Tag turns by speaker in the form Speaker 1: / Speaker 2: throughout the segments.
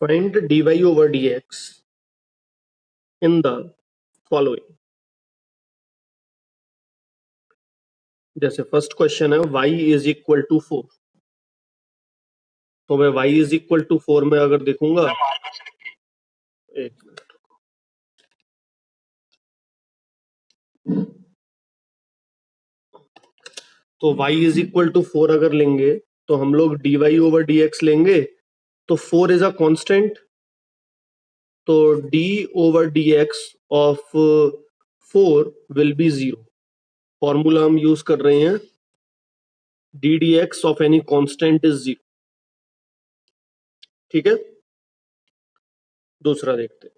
Speaker 1: Find dy over dx in the following. जैसे first question है y is equal to 4, तो मैं y is equal to 4 में अगर देखूंगा, एक मिनट, तो y इज इक्वल टू 4 अगर लेंगे तो हम लोग dy ओवर dx लेंगे, तो 4 इज अ कांस्टेंट, तो d over dx of 4 will be 0. Formula हम यूज कर रहे हैं d dx of any constant is 0. ठीक है, दूसरा देखते हैं.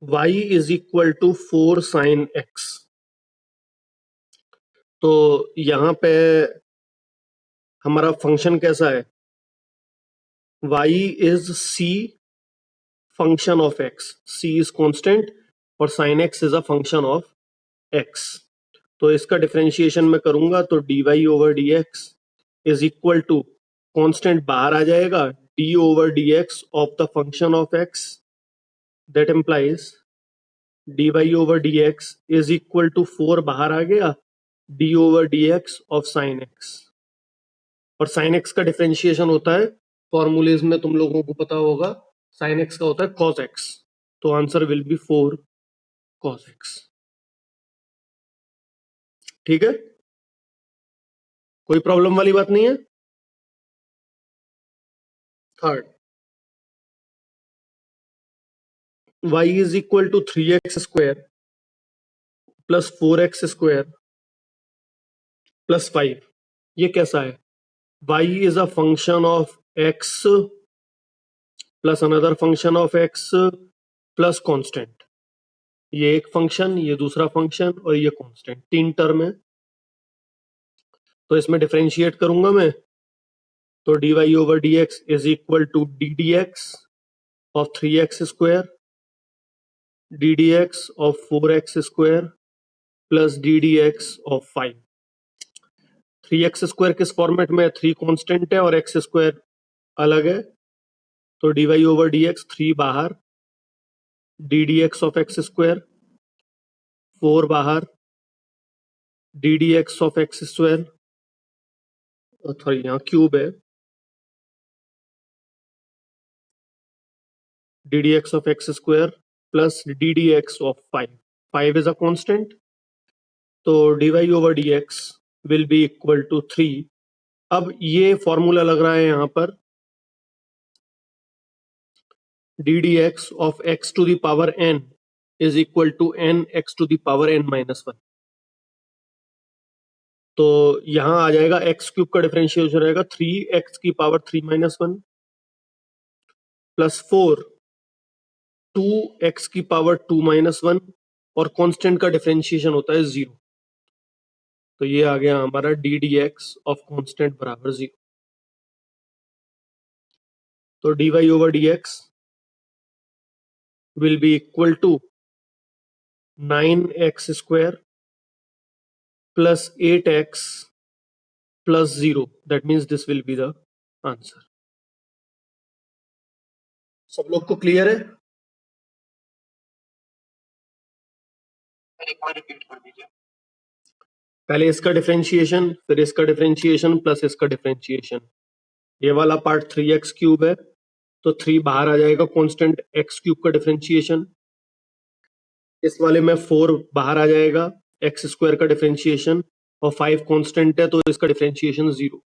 Speaker 1: y is equal to 4 sine x. तो यहां पे हमारा फंक्शन कैसा है, y is c function of x, c is constant और sin x is a function of x. तो इसका डिफरेंशिएशन में करूंगा तो dy over dx is equal to, constant बाहर आ जाएगा, d over dx of the function of x, that implies dy over dx is equal to 4 बाहर आ गया, d over dx of sin x. और sin x का differentiation होता है, फॉर्मूलेज में तुम लोगों को पता होगा, sin x का होता है cos x. तो answer will B 4 cos x. ठीक है, कोई प्रॉब्लम वाली बात नहीं है. Third, y is equal to 3x square plus 4x square plus 5. ये कैसा है, y is a function of x plus another function of x plus constant. ये एक फंक्शन, ये दूसरा फंक्शन और ये कांस्टेंट, 3 टर्म है. तो इसमें डिफरेंशिएट करूंगा मैं, तो dy over dx is equal to d dx of 3x square, d dx of 4x square plus d dx of 5. 3x square किस फॉर्मेट में है, 3 कांस्टेंट है और x स्क्वायर अलग है, तो dy ओवर dx 3 बाहर, d dx of x square 4 बाहर, d dx of x square, sorry यहाँ क्यूब है, d dx of x square plus d dx of 5. 5 is a constant, तो dy over dx will be equal to 3. अब ये formula लग रहा है यहां पर, d dx of x to the power n is equal to n x to the power n minus 1. तो यहां आ जाएगा x क्यूब का डिफरेंशिएशन रहेगा 3x की पावर 3 माइनस 1 प्लस 4 2x की पावर 2 माइनस 1 और कांस्टेंट का डिफरेंशिएशन होता है 0. तो ये आ गया हमारा डी dx ऑफ कांस्टेंट बराबर 0. तो dy over dx will be equal to 9x square plus 8x plus 0. That means this will be the answer. सब लोग को क्लियर है? एक बार रिपीट कर दीजिए. पहले इसका डिफरेंशिएशन, फिर इसका डिफरेंशिएशन प्लस इसका डिफरेंशिएशन. ये वाला पार्ट 3x क्यूब है, तो 3 बाहर आ जाएगा, कांस्टेंट x क्यूब का डिफरेंशिएशन. इस वाले में 4 बाहर आ जाएगा, x स्क्वायर का डिफरेंशिएशन, और 5 कांस्टेंट है तो इसका डिफरेंशिएशन 0.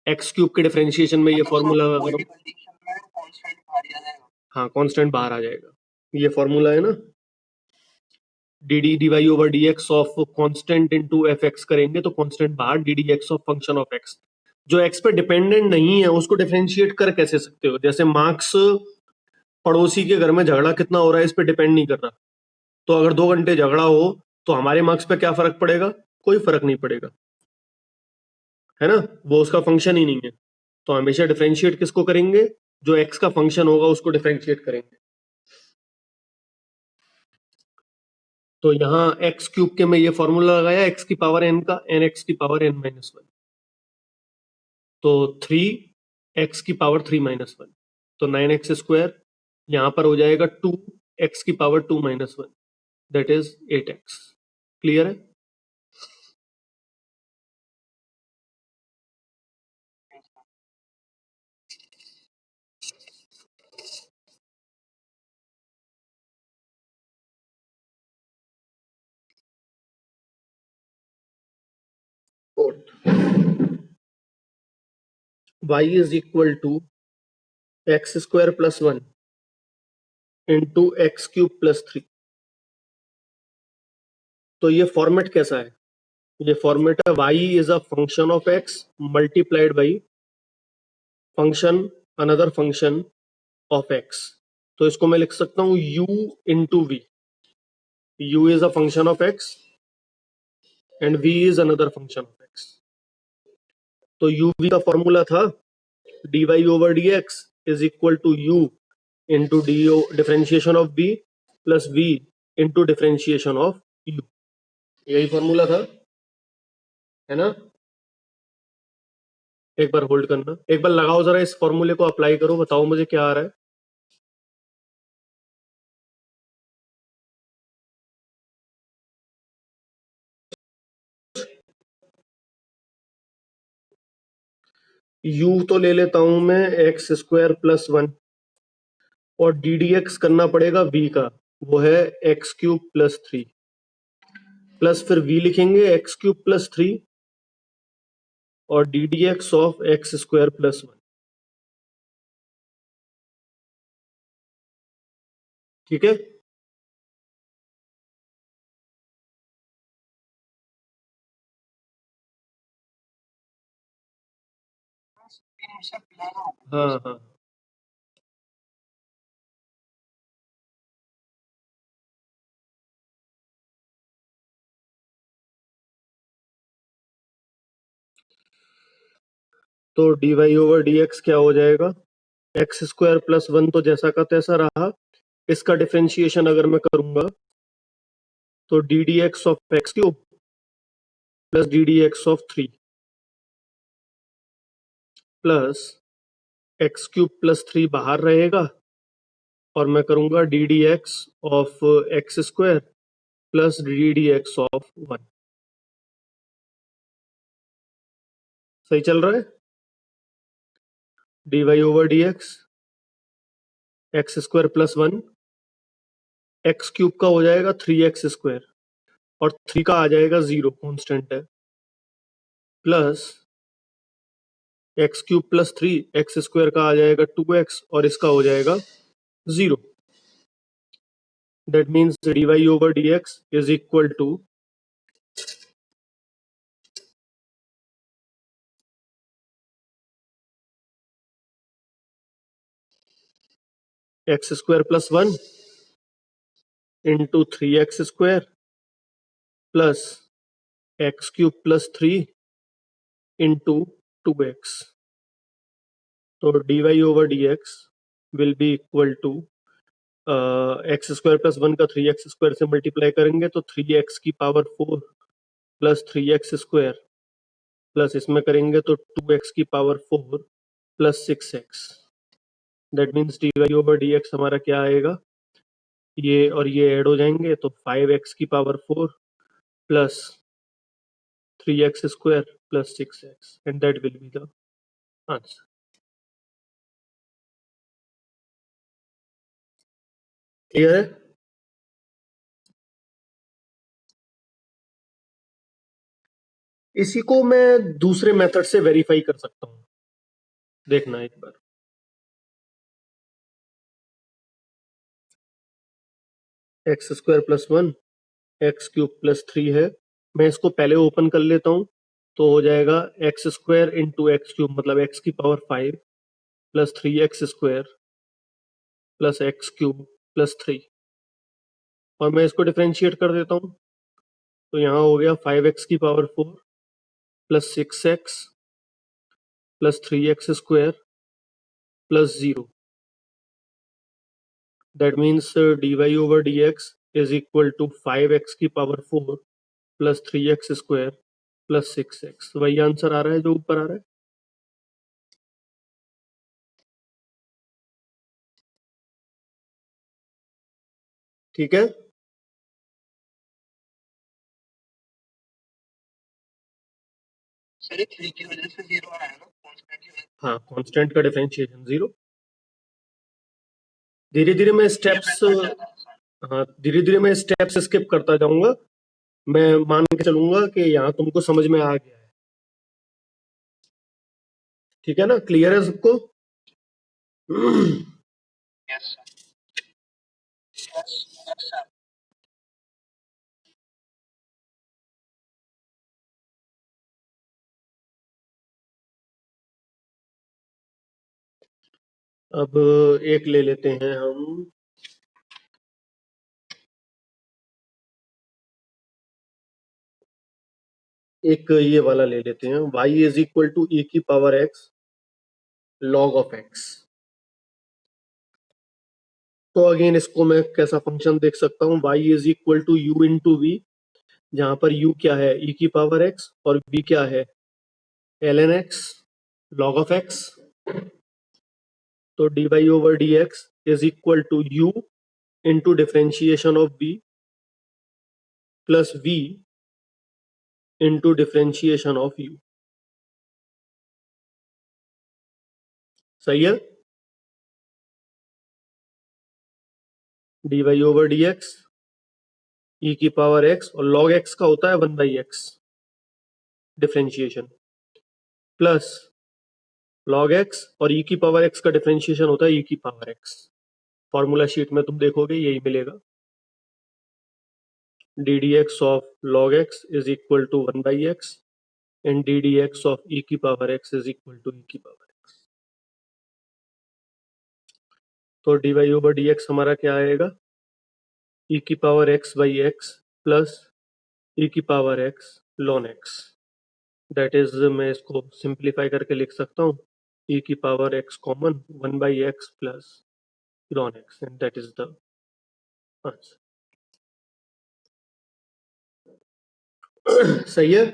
Speaker 1: x क्यूब के डिफरेंशिएशन में ये फॉर्मूला, हाँ कांस्टेंट बाहर आ जाएगा. ये फॉर्मूला है ना, d Y over D x of constant into f x करेंगे तो कॉन्स्टेंट बाहर, d x of function of x. जो एक्स पे डिपेंडेंट नहीं है उसको डिफरेंशिएट कर कैसे सकते हो, जैसे मार्क्स पड़ोसी के घर में झगड़ा कितना हो रहा है इस पे डिपेंड नहीं कर रहा. तो अगर 2 घंटे झगड़ा हो तो हमारे मार्क्स पे क्या फर्क पड़ेगा, कोई फर्क नहीं पड़ेगा, है ना, वो उसका फंक्शन ही नहीं है. तो हमेशा डिफरेंशिएट किसको करेंगे, जो एक्स का फंक्शन होगा उसको डिफरेंशिएट करेंगे. तो यहाँ एक्स क्यूब के में ये फॉर्मूला लगाया, एक्स की पावर एन का, एन एक्स की पावर एन माइनस 1. तो 3x की पावर 3 माइनस 1, तो 9x स्क्वायर, यहां पर हो जाएगा 2x की power 2 minus 1, that is 8x। Clear है? y is equal to x square plus 1 into x cube plus 3। तो ये फॉर्मेट कैसा है? ये फॉर्मेट है y is a function of x multiplied by function, another function of x। तो इसको मैं लिख सकता हूं u into v. u is a function of x and v is another function of x। तो uv का formula था dy over dx is equal to u into differentiation of v plus v into differentiation of u। यही formula था, है ना? एक बार hold करना, एक बार लगाओ जरा, इस फॉर्मूले को अप्लाई करो, बताओ मुझे क्या आ रहा है। u तो ले लेता हूं मैं एक्स स्क्वायर प्लस 1, और डी डी एक्स करना पड़ेगा v का, वो है एक्स क्यूब प्लस 3, प्लस फिर v लिखेंगे एक्स क्यूब प्लस 3 और d d x of x square plus 1। ठीक है? हाँ हाँ। तो d Y over D x क्या हो जाएगा? एक्स स्क्वायर प्लस 1 तो जैसा का तैसा रहा, इसका डिफरेंशिएशन अगर मैं करूंगा तो d d x of x cube plus d d x of 3 plus x cube plus 3 बाहर रहेगा, और मैं करूंगा d d x of x square plus d d x of 1। सही चल रहा है? D Y over D x square plus 1, x cube का हो जाएगा 3x स्क्वायर, और 3 का आ जाएगा 0, कॉन्स्टेंट है, plus x cube plus 3 x square का आ जाएगा 2x, और इसका हो जाएगा 0। That means D Y over D x is equal to x square plus 1 into 3x square plus x cube plus 3 into 2x। तो d Y over D x will be equal to x square plus 1 का 3x square से multiply करेंगे तो 3x की power 4 plus 3x square, plus इसमें करेंगे तो 2x की power 4 plus 6x। That means D Y over D x हमारा क्या आएगा, ये और ये ऐड हो जाएंगे तो 5x की power 4 plus 3x square plus 6x, and that will be the answer. Clear है? इसी को मैं दूसरे मेथड से वेरीफाई कर सकता हूं, देखना एक बार। X square plus 1 x cube plus 3 है, मैं इसको पहले ओपन कर लेता हूं, तो हो जाएगा x square into x cube, मतलब एक्स की power 5 plus 3x square plus x cube plus 3, और मैं इसको डिफरेंशिएट कर देता हूं, तो यहाँ हो गया 5x की power 4 plus 6x plus 3x square plus 0। That means D Y over D x is equal to 5x की power 4 plus 3x square plus 6x। वही आंसर आ रहा है जो ऊपर आ रहा है। ठीक है।
Speaker 2: सर 3 की वजह से 0 आया ना, कांस्टेंट की वजह
Speaker 1: हाँ, कांस्टेंट का डिफरेंशिएशन 0। धीरे धीरे मैं स्टेप्स, हाँ धीरे धीरे मैं स्टेप्स स्किप करता जाऊंगा। मैं मान के चलूंगा कि यहाँ तुमको समझ में आ गया है। ठीक है ना, क्लियर है सबको?
Speaker 2: Yes sir.
Speaker 1: अब एक ले लेते हैं हम, एक ये वाला ले लेते हैं, y is equal to e की power x log of x। तो अगेन इसको मैं कैसा फंक्शन देख सकता हूँ, y is equal to u into v, जहां पर u क्या है, e की पावर x और v क्या है, ln x log of x। तो dy over dx is equal to u into differentiation of v plus v into differentiation of u। सही है। dy ओवर dx e की पावर x और log x का होता है 1/x differentiation, plus log x और e की power x का डिफरेंशिएशन होता है e की पावर x। फॉर्मूला शीट में तुम देखोगे यही मिलेगा, ddx of log x is equal to 1/x and ddx of e की power x is equal to e की पावर x। तो dy ओवर dx हमारा क्या आएगा, e की power x by x plus e की power x ln x। That is, मैं इसको सिंप्लीफाई करके लिख सकता हूँ, e की power x common 1/x plus ln x, and that is the answer. सही है।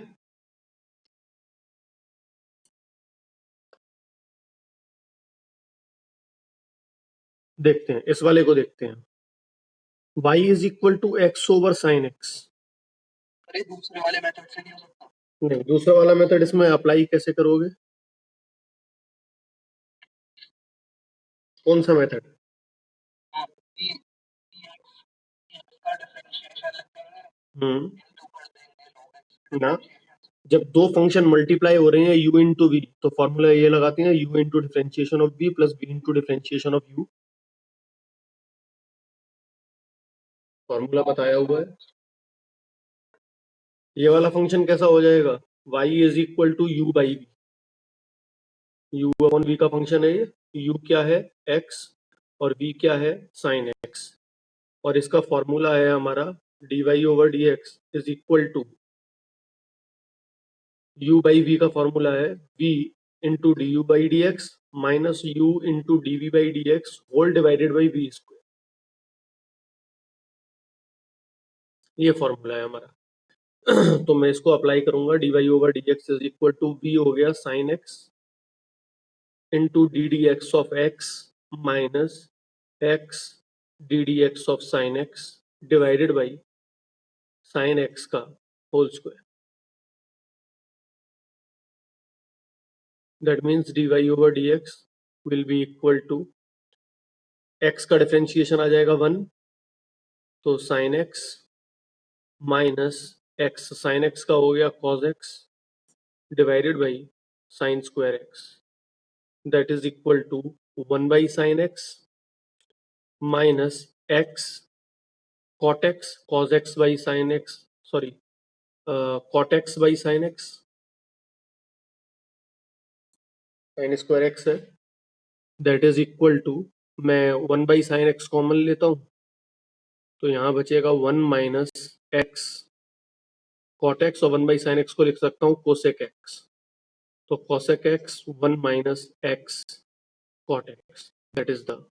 Speaker 1: देखते हैं इस वाले को, देखते हैं y is equal to x over sine x।
Speaker 2: अरे दूसरे वाले मेथड से नहीं हो सकता?
Speaker 1: नहीं, दूसरा वाला मेथड इसमें अप्लाई कैसे करोगे, कौन सा मेथड?
Speaker 2: हाँ, का डिफरेंशिएशन लिख देंगे, इनटू कर देंगे log x
Speaker 1: ना, जब दो फंक्शन मल्टीप्लाई हो रहे हैं u इंटू वी, तो फॉर्मूला ये लगाते हैं u into differentiation of v plus v into differentiation of u। Formula बताया हुआ है। ये वाला फंक्शन कैसा हो जाएगा, y is equal to u by v, u upon v का फंक्शन है ये, u क्या है x और v क्या है साइन x, और इसका फॉर्मूला है हमारा dy over dx is equal to u by v का फॉर्मूला है v into d u by D x minus u into d v by D x whole divided by v square. ये formula है हमारा। तो मैं इसको apply करूंगा, d Y over D x is equal to v हो गया sine x into d d x of x minus x d d x of sine x divided by sine X का whole square. That means D Y over D x will be equal to, X का differentiation आ जाएगा 1, तो sine X minus X, sine X का हो गया cos X divided by sine square X, that is equal to 1 by sine X minus x cot X cos X by sine X, sorry cot X by sine X, sine square X है, that is equal to, मैं 1 by sine x common लेता हूँ, तो यहाँ बचेगा 1 minus x cot x, और 1 by sine x को लिख सकता हूँ कोसेक एक्स, तो cosec x 1 minus x cot x, that is the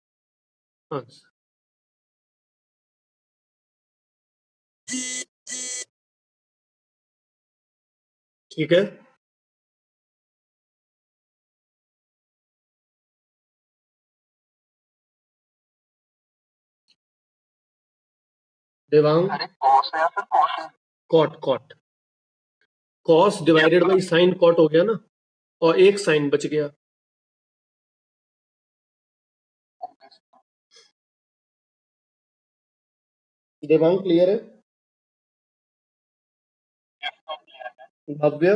Speaker 1: answer. ठीक है। देवांग
Speaker 2: अरे कॉस है या फिर कॉस है?
Speaker 1: Cot cot cos divided by sine cot हो गया ना, और एक साइन बच गया। देवांग क्लियर है? Bhavya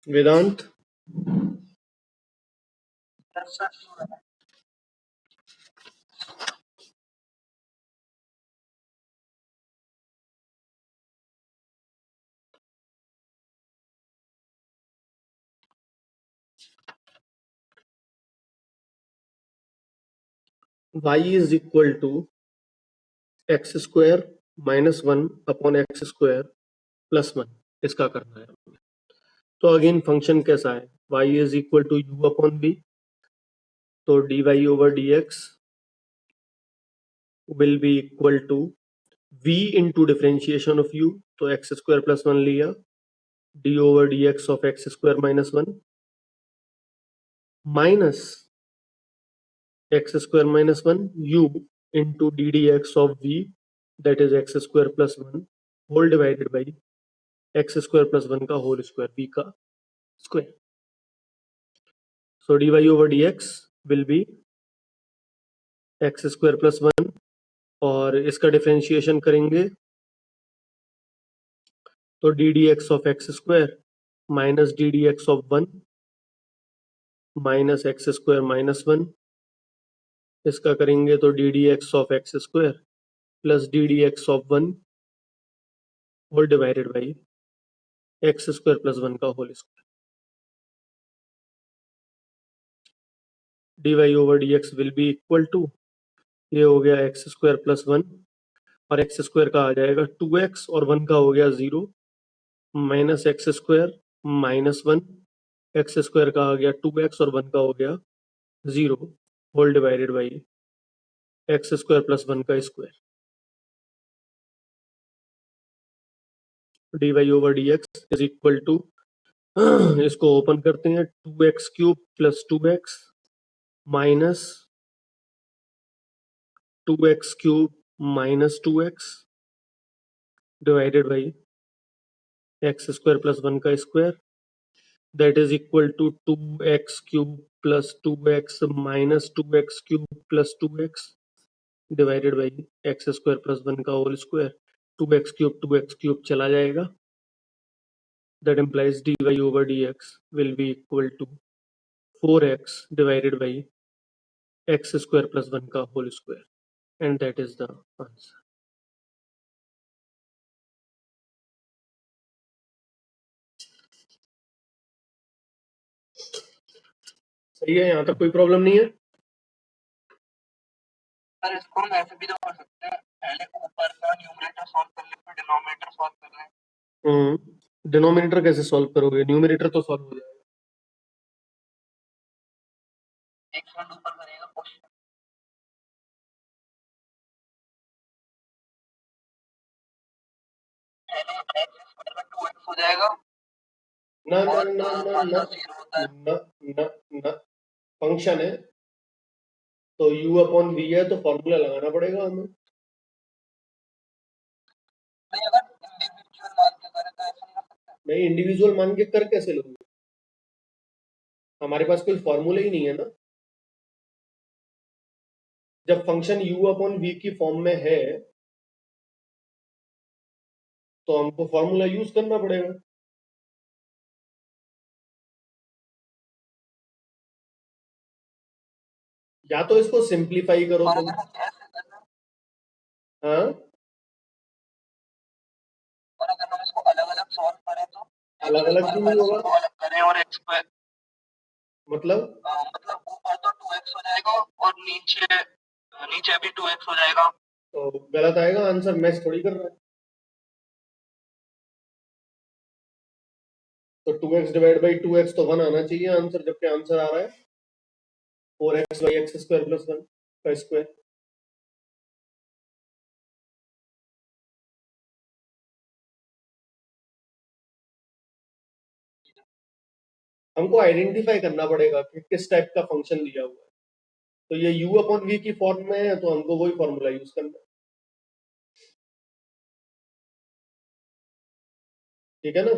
Speaker 1: Vedant y is equal to x square minus 1 upon x square plus 1, इसका करना है। तो अगेन फंक्शन कैसा है, y is equal to u upon b, तो dy over dx will be equal to v into differentiation of u, तो x square plus 1 लिया, d over dx of x square minus 1 minus x square minus 1 u into d d x of v, that is x square plus 1 whole divided by x square plus 1 का whole square, v का square. So dy over dx will be x square plus 1, और इसका differentiation करेंगे तो d d x of x square minus d d x of 1 minus x square minus 1, इसका करेंगे तो d d x of x square plus d d x of 1 whole divided by x square plus 1 का whole square. D Y over D x will be equal to, ये हो गया x square plus 1 और x square का आ जाएगा 2x और 1 का हो गया 0, minus x square minus 1, x square का आ गया 2x और 1 का हो गया 0 whole divided by x square plus 1 का square. D Y over D x is equal to, इसको ओपन करते हैं, 2x cube plus 2x minus 2x cube minus 2x divided by x square plus 1 का square, that is equal to 2x cube plus 2x minus 2x cube plus 2x divided by x square plus 1 का whole square. 2x cube चला जाएगा, that implies dy over dx will be equal to 4x divided by x square plus 1 का whole square, and that is the answer. सही है, यहाँ तक कोई problem नहीं है?
Speaker 2: सर इसको हम ऐसे भी तो कर सकते हैं, पहले ऊपर का न्यूमरेटर सॉल्व कर ले फिर डिनोमिनेटर सॉल्व कर ले।
Speaker 1: डिनोमिनेटर कैसे सॉल्व करोगे, न्यूमरेटर तो सॉल्व हो जाएगा।
Speaker 2: एक सेकंड ऊपर करेगा क्वेश्चन, पहले x स्क्वायर का 2x हो जाएगा
Speaker 1: ना ना
Speaker 2: और
Speaker 1: ना ना
Speaker 2: मान
Speaker 1: ना
Speaker 2: लो 0 होता है।
Speaker 1: ना ना ना, फंक्शन है तो u अपॉन v है, तो फॉर्मूला लगाना पड़ेगा हमें।
Speaker 2: नहीं अगर इंडिविजुअल मान के करें तो ऐसा नहीं कर सकते?
Speaker 1: नहीं, इंडिविजुअल मान के कर कैसे लोगे, हमारे पास कोई फॉर्मूला ही नहीं है ना। जब फंक्शन u अपॉन v की फॉर्म में है तो हमको फॉर्मूला यूज करना पड़ेगा। या तो इसको सिंप्लीफाई करो
Speaker 2: और
Speaker 1: तुम।
Speaker 2: अगर हम ऐसे करें,
Speaker 1: हाँ,
Speaker 2: और अगर हम इसको अलग अलग सॉल्व करें तो
Speaker 1: अलग अलग क्यों नहीं
Speaker 2: पहले
Speaker 1: होगा,
Speaker 2: इसको अलग करें और x स्क्वायर
Speaker 1: मतलब
Speaker 2: मतलब ऊपर तो 2x हो जाएगा और नीचे नीचे भी 2x हो जाएगा।
Speaker 1: तो गलत आएगा आंसर, मैच थोड़ी कर रहा है। तो 2x डिवाइड बाई 2x तो 1 आना चाहिए आंसर, जबकि आंसर आ रहा है 4x by x square plus 1 का स्क्वायर। हमको आइडेंटिफाई करना पड़ेगा कि किस टाइप का फंक्शन दिया हुआ है। तो ये u अपॉन v की फॉर्म में है, तो हमको वही फॉर्मूला यूज करना है। ठीक है ना?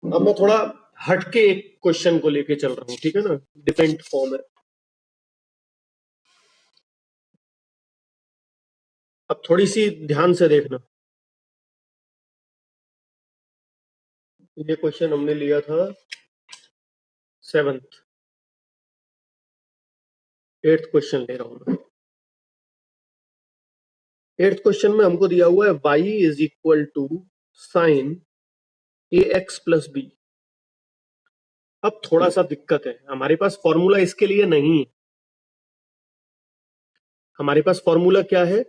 Speaker 1: अब मैं थोड़ा हटके एक क्वेश्चन को लेके चल रहा हूँ, ठीक है ना? डिपेंड फॉर्म है। अब थोड़ी सी ध्यान से देखना। ये क्वेश्चन हमने लिया था 7th, 8th क्वेश्चन ले रहा हूं मैं। 8th क्वेश्चन में हमको दिया हुआ है y is equal to sine ax plus b. अब थोड़ा सा दिक्कत है, हमारे पास फॉर्मूला इसके लिए नहीं है। हमारे पास फॉर्मूला क्या है?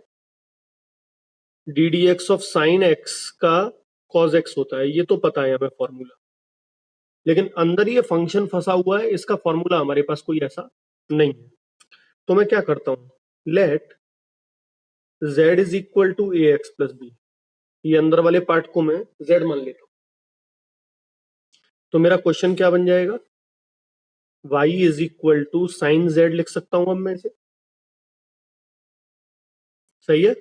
Speaker 1: D d x of sign X का कॉज एक्स होता है, ये तो पता है हमें फॉर्मूला। लेकिन अंदर ये फंक्शन फंसा हुआ है, इसका फॉर्मूला हमारे पास कोई ऐसा नहीं है। तो मैं क्या करता हूं, let z is equal to A x plus b. ये अंदर वाले पार्ट को मैं z मान लेता हूं। तो मेरा क्वेश्चन क्या बन जाएगा? y is equal to sine z लिख सकता हूं अब मैं इसे। सही है?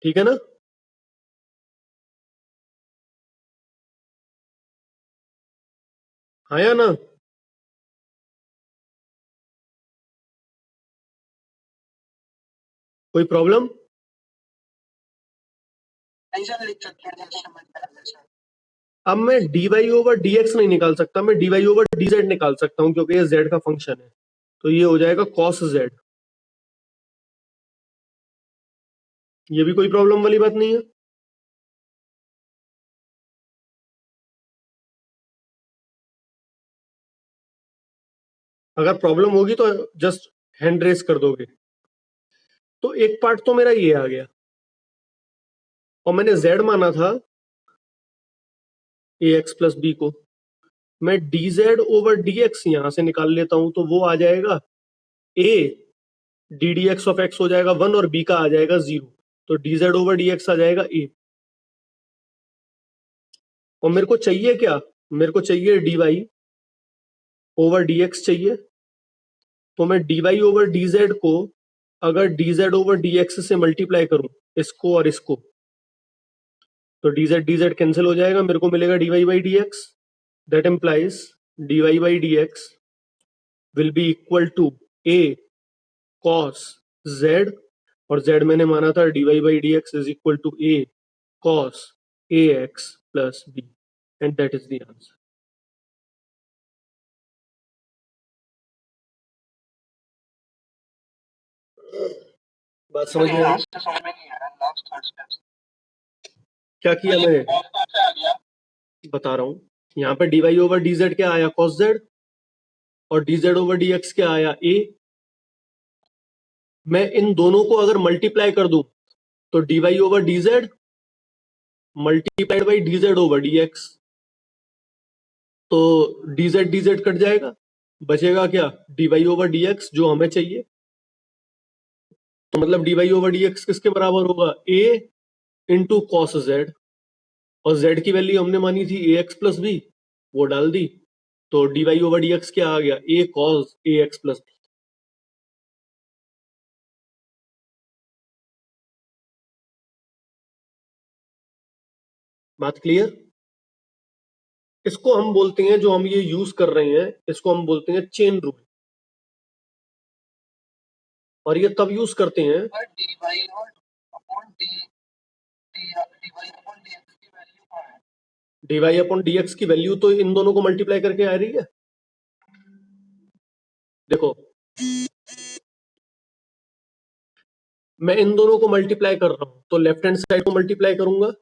Speaker 1: ठीक है ना? हाँ या ना? कोई प्रॉब्लम?
Speaker 2: ऐसा लिख सकते हैं जैसे समझ में आ रहा है सर।
Speaker 1: अब मैं dy ओवर dx नहीं निकाल सकता, मैं dy ओवर dz निकाल सकता हूं, क्योंकि ये z का फंक्शन है। तो ये हो जाएगा cos z। ये भी कोई प्रॉब्लम वाली बात नहीं है। अगर प्रॉब्लम होगी तो जस्ट हैंड रेस कर दोगे। तो एक पार्ट तो मेरा ये आ गया, और मैंने z माना था ax प्लस बी को। मैं dz ओवर dx यहां से निकाल लेता हूं, तो वो आ जाएगा a D d x of x हो जाएगा 1 और b का आ जाएगा 0। तो dz ओवर dx आ जाएगा a। और मेरे को चाहिए क्या? मेरे को चाहिए dy ओवर dx चाहिए। तो मैं dy ओवर dz को अगर dz ओवर dx से मल्टीप्लाई करूं, इसको और इसको, तो dz dz कैंसिल हो जाएगा, मेरे को मिलेगा dy by dx। That implies dy by dx will be equal to a cos z, और z मैंने माना था dy by dx is equal to a cos ax plus b, and that is the answer. बात समझ में आई?
Speaker 2: Last समझ में नहीं आ रहा, लास्ट थर्ड स्टेप
Speaker 1: क्या किया मैंने?
Speaker 2: आ गया।
Speaker 1: बता रहा हूं। यहाँ पे dy ओवर dz क्या आया? cos z। और dz ओवर dx क्या आया? a। मैं इन दोनों को अगर मल्टीप्लाई कर दूं, तो dy over dz multiplied by dz over dx, तो dz dz कट जाएगा, बचेगा क्या? dy ओवर dx जो हमें चाहिए। तो मतलब dy ओवर dx किसके बराबर होगा? a इंटू कॉस z, और z की वैल्यू हमने मानी थी ax प्लस बी, वो डाल दी। तो dy ओवर dx क्या आ गया? a cos ax plus b. बात क्लियर? इसको हम बोलते हैं, जो हम ये यूज कर रहे हैं, इसको हम बोलते हैं चेन रूल। और ये तब यूज करते हैं,
Speaker 2: डी वाई और upon d d y upon d x की वैल्यू क्या है?
Speaker 1: dy अपॉन dx की वैल्यू तो इन दोनों को मल्टीप्लाई करके आ रही है। देखो, मैं इन दोनों को मल्टीप्लाई कर रहा हूं, तो लेफ्ट हैंड साइड को मल्टीप्लाई करूंगा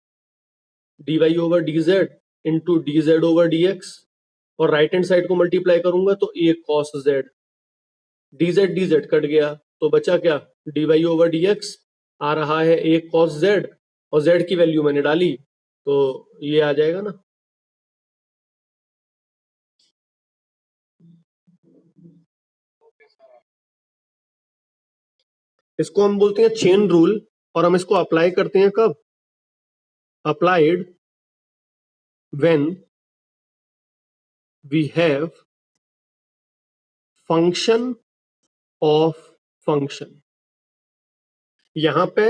Speaker 1: dy over dz into dz over dx, और राइट हैंड साइड को मल्टीप्लाई करूंगा तो a cos z। dz dz cut गया, तो बचा क्या? dy ओवर dx आ रहा है a cos z, और z की वैल्यू मैंने डाली, तो ये आ जाएगा ना। इसको हम बोलते हैं चेन रूल, और हम इसको अप्लाई करते हैं कब? applied when we have function of function। यहां पे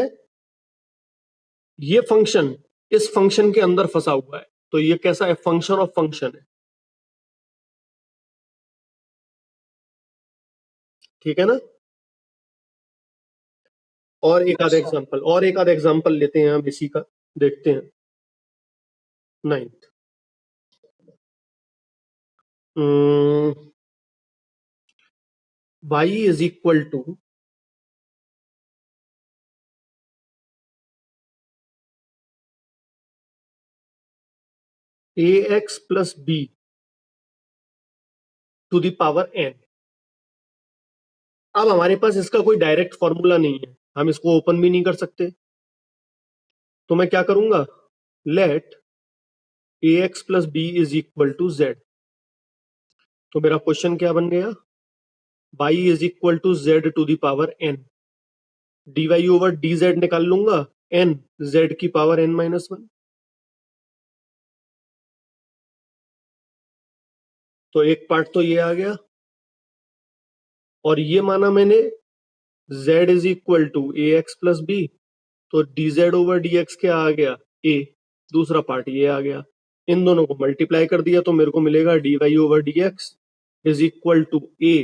Speaker 1: ये फंक्शन इस फंक्शन के अंदर फंसा हुआ है, तो ये कैसा है? फंक्शन ऑफ फंक्शन है, ठीक है ना। और एक आधा एग्जांपल लेते हैं हम इसी का, देखते हैं। 9th y is equal to ax plus b to the power n। अब हमारे पास इसका कोई डायरेक्ट फॉर्मूला नहीं है, हम इसको ओपन भी नहीं कर सकते, तो मैं क्या करूंगा? Let ax plus b is equal to z। तो मेरा क्वेश्चन क्या बन गया? y is equal to z to the power n। dy over dz निकाल लूंगा, n z की पावर n माइनस 1। तो एक पार्ट तो ये आ गया, और ये माना मैंने z is equal to A x plus B, तो dz ओवर dx क्या आ गया? a। दूसरा पार्ट ये आ गया, इन दोनों को मल्टीप्लाई कर दिया तो मेरे को मिलेगा dy over dx is equal to a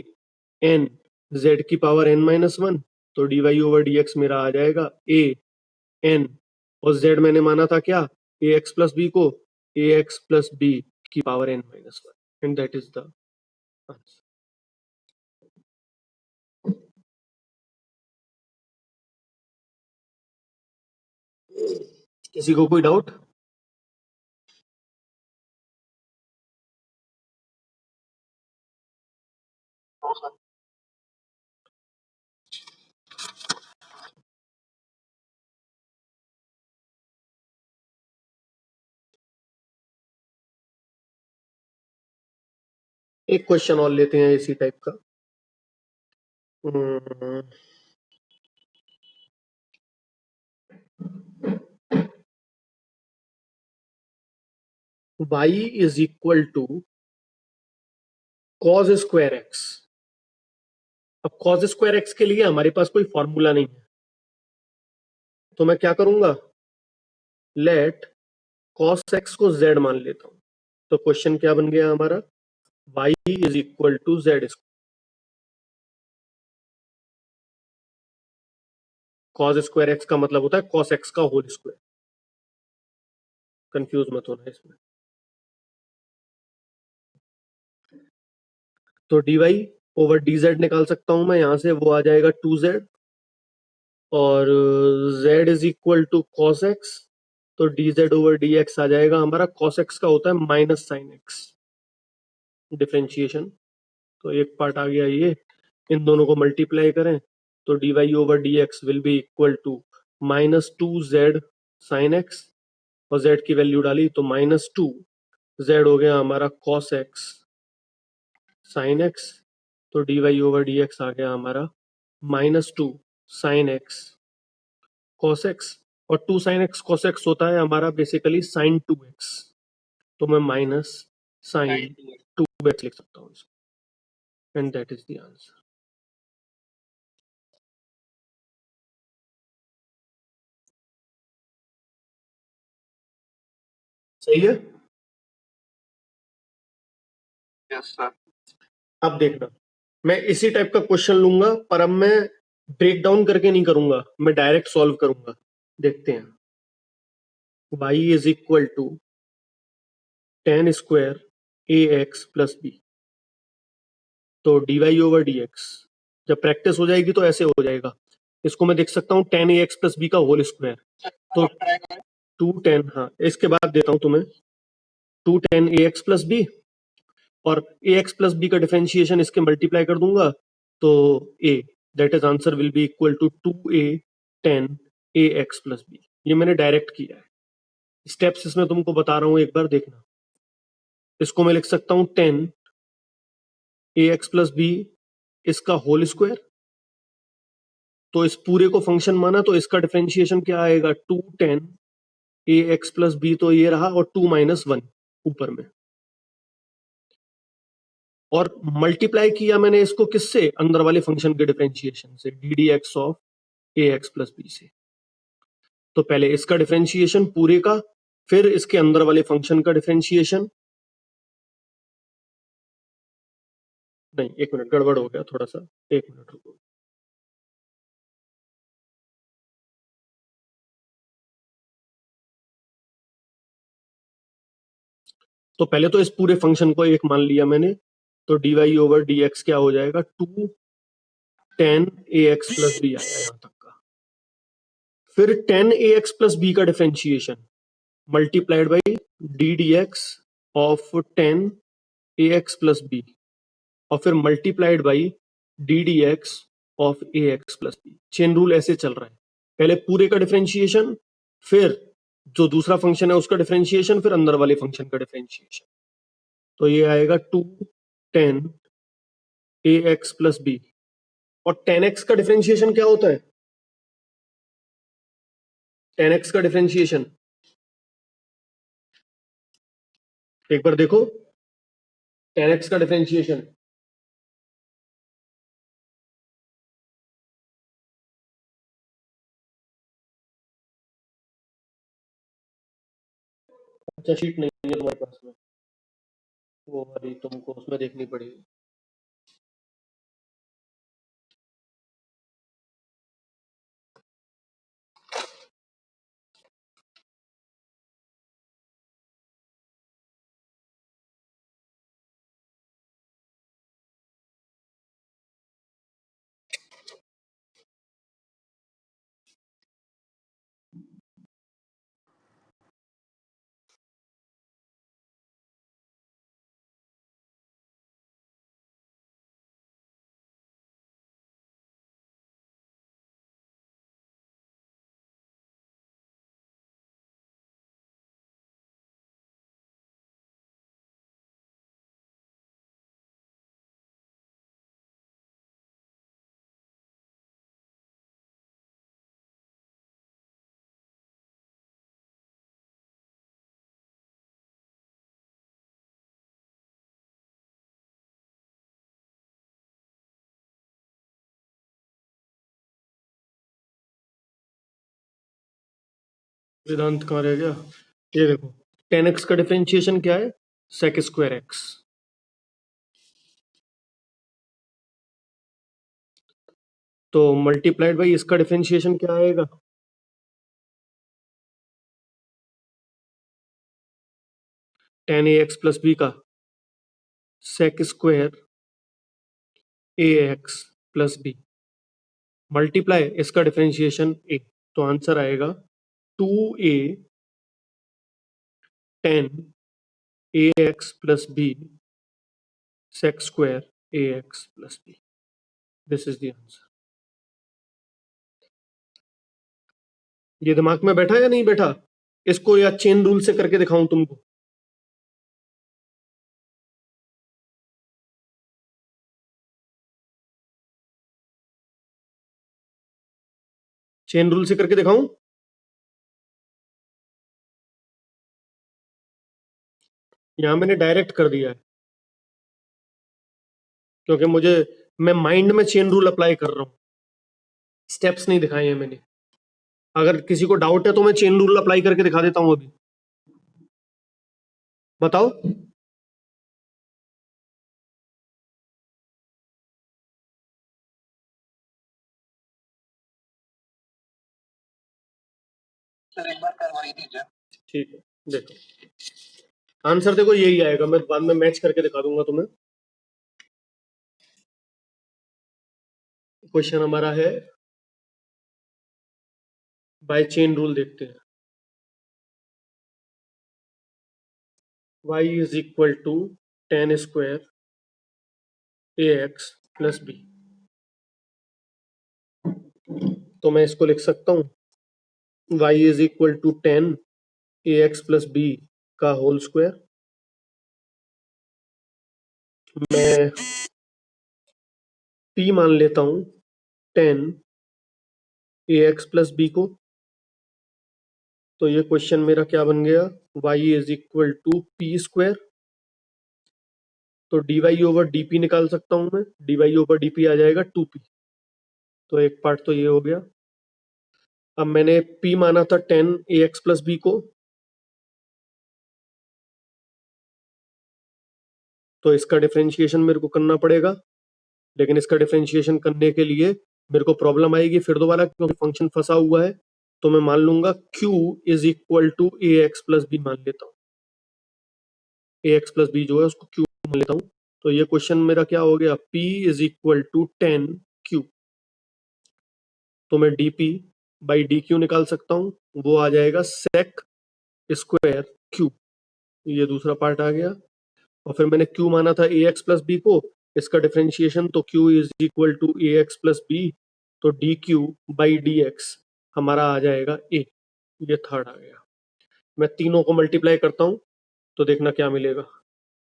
Speaker 1: n z की पावर n माइनस 1। तो dy ओवर dx मेरा आ जाएगा a n, और z मैंने माना था क्या? a x प्लस बी को, a x प्लस बी की power n minus 1, and that is the answer. किसी को कोई डाउट? एक क्वेश्चन और लेते हैं इसी टाइप का। y is equal to cos square x। अब cos स्क्वायर x के लिए हमारे पास कोई फॉर्मूला नहीं है, तो मैं क्या करूंगा? लेट cos x को z मान लेता हूं। तो क्वेश्चन क्या बन गया हमारा? y is equal to z। cos square x का मतलब होता है cos x का होल स्क्वायर, कंफ्यूज मत होना इसमें। तो dy ओवर dz निकाल सकता हूं मैं यहां से, वो आ जाएगा 2z, और z is equal to cos x, तो dz ओवर dx आ जाएगा हमारा, cos x का होता है माइनस साइन x, डिफरेंशिएशन। तो एक पार्ट आ गया ये, इन दोनों को मल्टीप्लाई करें तो dy over dx will be equal to minus 2z sine x, और z की वैल्यू डाली तो माइनस 2 z हो गया हमारा cos x साइन x, तो dy ओवर dx आ गया हमारा minus 2 sine x cos x, और 2 साइन x cos x होता है हमारा बेसिकली साइन 2x, तो मैं माइनस साइन 2x लिख सकता हूँ इसको, and that is the answer. सही है?
Speaker 2: Yes sir.
Speaker 1: अब देखना, मैं इसी टाइप का क्वेश्चन लूंगा, पर अब मैं ब्रेक डाउन करके नहीं करूंगा, मैं डायरेक्ट सॉल्व करूंगा। देखते हैं। y is equal to tan square a x plus B, तो dy ओवर dx जब प्रैक्टिस हो जाएगी तो ऐसे हो जाएगा, इसको मैं देख सकता हूँ टेन ए एक्स प्लस बी का होल स्क्वायर, तो 210, हाँ इसके बाद देता हूं तुम्हें 210 ए एक्स प्लस बी, और ए एक्स प्लस बी का डिफरेंशिएशन इसके मल्टीप्लाई कर दूंगा तो a, that is answer will be equal to 2a10 a x plus b. ये मैंने डायरेक्ट किया है, स्टेप्स इसमें तुमको बता रहा हूं, एक बार देखना। इसको मैं लिख सकता हूं 10 ए एक्स प्लस बी इसका होल स्क्वायर, तो इस पूरे को फंक्शन माना तो इसका डिफरेंशिएशन क्या आएगा? 210 ए एक्स प्लस बी तो ये रहा, और 2 माइनस 1 ऊपर में, और मल्टीप्लाई किया मैंने इसको किससे, अंदर वाले फंक्शन के डिफरेंशिएशन से, d d x of a x plus b से। तो पहले इसका डिफरेंशिएशन पूरे का, फिर इसके अंदर वाले फंक्शन का डिफरेंशिएशन। नहीं, एक मिनट, गड़बड़ हो गया थोड़ा सा, एक मिनट रुको। तो पहले तो इस पूरे फंक्शन को एक मान लिया मैंने, तो d Y over D x क्या हो जाएगा, 2 tan a x plus b आया यहां तक का। फिर tan a x plus b का differentiation multiplied by d d x of tan a x plus b, और फिर multiplied by d d x of a x plus b. Chain rule ऐसे चल रहा है, पहले पूरे का डिफरेंशिएशन, फिर जो दूसरा फंक्शन है उसका डिफरेंशिएशन, फिर अंदर वाले फंक्शन का डिफरेंशिएशन। तो ये आएगा 2 tan a x plus b, और tan x का डिफरेंशिएशन क्या होता है, tan x का डिफरेंशिएशन एक बार देखो, tan x का डिफरेंशिएशन अच्छा शीट नहीं है तुम्हारे पास में, वो वाली तुमको उसमें देखनी पड़ेगी। वेदांत कहाँ रह गया, ये देखो tan x का डिफरेंशिएशन क्या है, sec स्क्वायर x, तो मल्टीप्लाइड बाई इसका डिफरेंशिएशन क्या आएगा, tan a x plus b का sec square a x plus b, multiply इसका डिफरेंशिएशन ए, तो आंसर आएगा 2a tan a x plus b sec square a x plus b, this is the answer. ये दिमाग में बैठा या नहीं बैठा, इसको या चेन रूल से करके दिखाऊं तुमको, चेन रूल से करके दिखाऊं, यहां मैंने डायरेक्ट कर दिया है, क्योंकि मैं माइंड में चेन रूल अप्लाई कर रहा हूं, स्टेप्स नहीं दिखाए हैं मैंने। अगर किसी को डाउट है तो मैं चेन रूल अप्लाई करके दिखा देता हूं अभी, बताओ।
Speaker 2: सर एक बार करवाई दीजिए।
Speaker 1: ठीक है, देखो आंसर देखो यही आएगा, मैं बाद में मैच करके दिखा दूंगा तुम्हें। क्वेश्चन हमारा है बाय चेन रूल, देखते हैं। y is equal to tan square a x plus B, तो मैं इसको लिख सकता हूं y is equal to tan a x plus b का होल स्क्वायर। मैं p मान लेता हूं tan a x plus b को, तो ये क्वेश्चन मेरा क्या बन गया, y is equal to p square, तो dy ओवर डी निकाल सकता हूं मैं, dy ओवर डी आ जाएगा 2p। तो एक पार्ट तो ये हो गया। अब मैंने p माना था 10ax प्लस बी को, तो इसका डिफरेंशिएशन मेरे को करना पड़ेगा, लेकिन इसका डिफरेंशिएशन करने के लिए मेरे को प्रॉब्लम आएगी फिर दोबारा, क्योंकि फंक्शन फंसा हुआ है। तो मैं मान लूंगा q is equal to A x plus b मान लेता हूँ, ए एक्स प्लस बी जो है उसको q मान लेता हूँ। तो ये क्वेश्चन मेरा क्या हो गया, p is equal to 10q। तो मैं dp बाई dq निकाल सकता हूँ, वो आ जाएगा sec स्क्वायर q। ये दूसरा पार्ट आ गया। और फिर मैंने q माना था ए एक्स प्लस बी को, इसका डिफरेंशिएशन, तो q is equal to A x plus B, तो D Q by D x हमारा आ जाएगा a। ये थर्ड आ गया। मैं तीनों को मल्टीप्लाई करता हूं तो देखना क्या मिलेगा,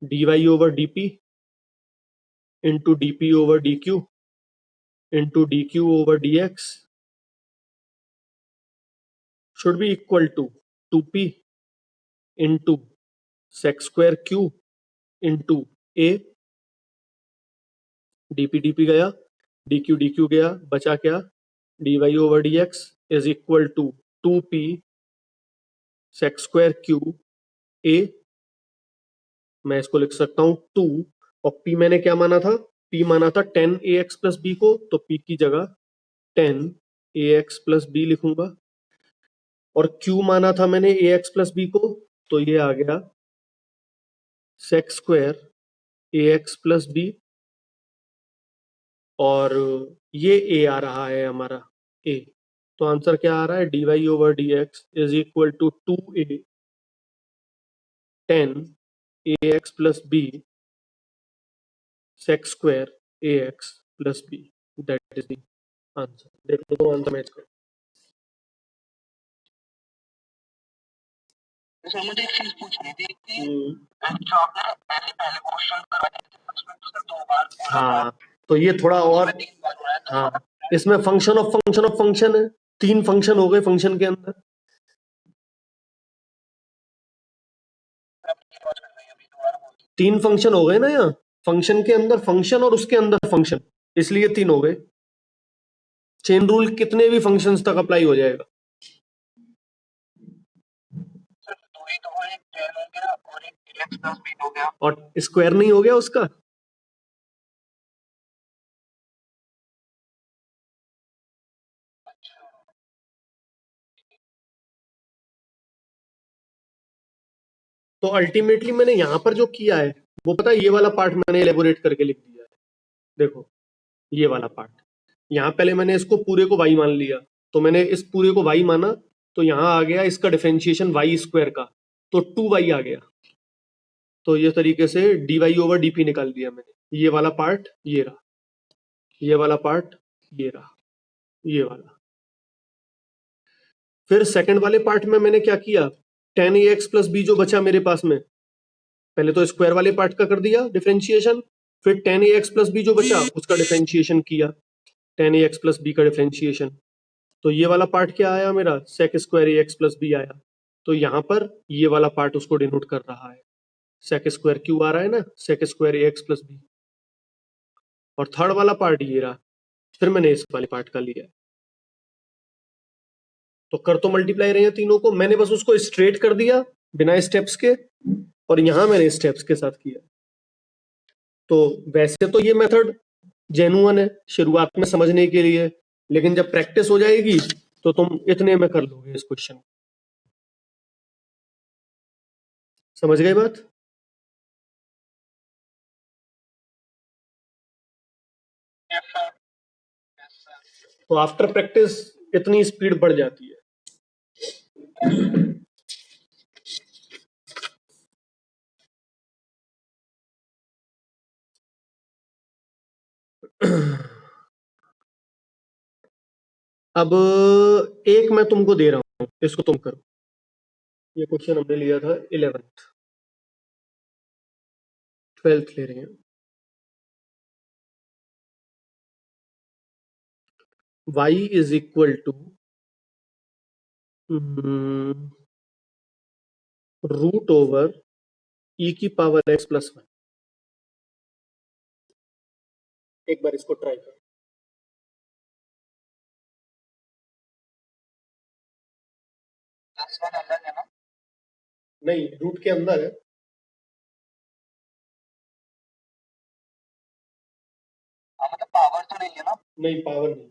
Speaker 1: d Y over d p into d p over d q into d q over D x should be equal to 2p into sec square q into a. Dp गया, डी क्यू गया, बचा क्या, d Y over D x is equal to 2p sec square q a. मैं इसको लिख सकता हूं 2, और p मैंने क्या माना था, p माना था 10ax प्लस बी को, तो p की जगह 10ax प्लस बी लिखूंगा। और q माना था मैंने ax प्लस बी को, तो ये आ गया sec square ax plus b, और ये a आ रहा है हमारा a। तो आंसर क्या आ रहा है, d Y over D x is equal to 2a 10ax plus b sec square ax plus b, that is the answer. देख लो तो आंसर मैच करो।
Speaker 2: सर मुझे एक चीज पूछनी थी कि जो आपने ऐसे पहले क्वेश्चन करवाए थे उसमें तो सर 2 बार हो रहा था,
Speaker 1: हाँ तो ये थोड़ा और,
Speaker 2: इसमें 3 बार हो रहा है, तो
Speaker 1: हाँ इसमें फंक्शन ऑफ फंक्शन है, 3 फंक्शन हो गए फंक्शन के अंदर।
Speaker 2: आपकी बात कर रही है अभी दोबारा बोल दो।
Speaker 1: 3 फंक्शन हो गए ना यहाँ, फंक्शन के अंदर फंक्शन और उसके अंदर फंक्शन, इसलिए 3 हो गए। चेन रूल कितने भी फंक्शंस तक अप्लाई हो जाएगा।
Speaker 2: सर 2 ही तो है, एक 10 हो गया और एक x प्लस b हो गया।
Speaker 1: और स्क्वायर नहीं हो गया उसका, तो अल्टीमेटली मैंने यहां पर जो किया है वो पता है, ये वाला पार्ट मैंने एलेबोरेट करके लिख दिया है। देखो ये वाला पार्ट, यहाँ पहले मैंने इसको पूरे को y मान लिया, तो मैंने इस पूरे को y माना, तो यहाँ आ गया इसका डिफरेंशिएशन y स्क्वायर का, तो 2y आ गया। तो ये तरीके से dy ओवर dp निकाल दिया मैंने। ये वाला पार्ट ये रहा, ये वाला पार्ट ये रहा, ये वाला। फिर सेकंड वाले पार्ट में मैंने क्या किया, 10ax प्लस बी जो बचा मेरे पास में, पहले तो स्क्वायर वाले पार्ट का कर दिया डिफरेंशिएशन, फिर 10ax प्लस बी जो बचा उसका डिफरेंशिएशन किया, 10ax प्लस बी का डिफरेंशिएशन। तो ये वाला पार्ट क्या आया मेरा, sec square a x plus b आया। तो यहाँ पर ये वाला पार्ट उसको डिनोट कर रहा है, सेक स्क्वायर क्यू आ रहा है ना, sec square a x plus b. और थर्ड वाला पार्ट ये रहा, फिर मैंने इस वाले पार्ट का लिया। तो कर तो मल्टीप्लाई रहे हैं तीनों को, मैंने बस उसको स्ट्रेट कर दिया बिना स्टेप्स के, और यहां मैंने स्टेप्स के साथ किया। तो वैसे तो ये मेथड जेन्युइन है शुरुआत में समझने के लिए, लेकिन जब प्रैक्टिस हो जाएगी तो तुम इतने में कर लोगे इस क्वेश्चन। समझ गए बात।
Speaker 2: Yes sir, yes sir.
Speaker 1: तो आफ्टर प्रैक्टिस इतनी स्पीड बढ़ जाती है। अब एक मैं तुमको दे रहा हूं, इसको तुम करो। ये क्वेश्चन हमने लिया था 11th 12th ले रहे हैं। y is equal to root over E की पावर एक्स प्लस 1। एक बार इसको ट्राई करो।
Speaker 2: प्लस वन अलग है ना?
Speaker 1: नहीं, रूट के अंदर है।
Speaker 2: हाँ, मतलब पावर तो नहीं है ना?
Speaker 1: नहीं, पावर नहीं।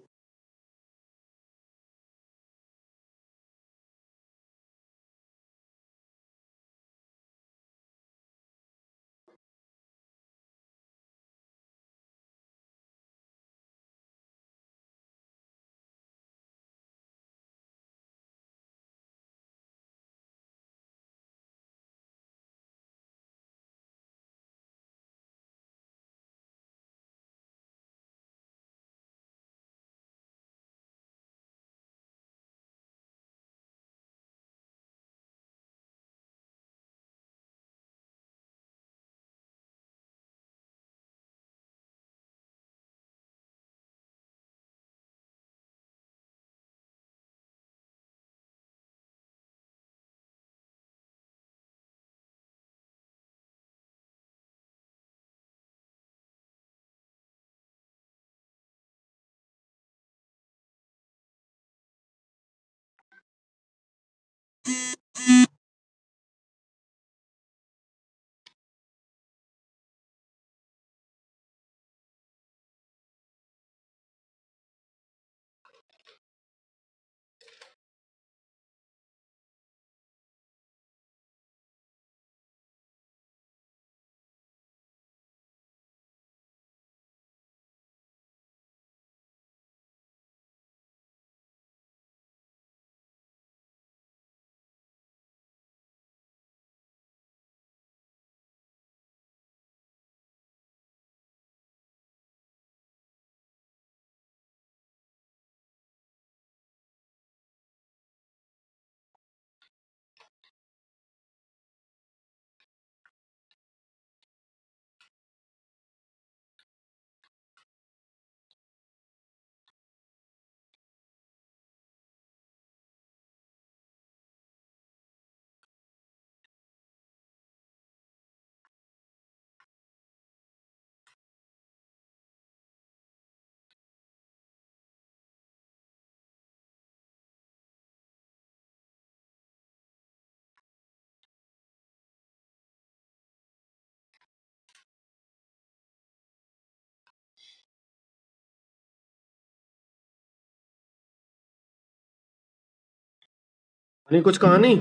Speaker 1: नहीं, कुछ कहा नहीं।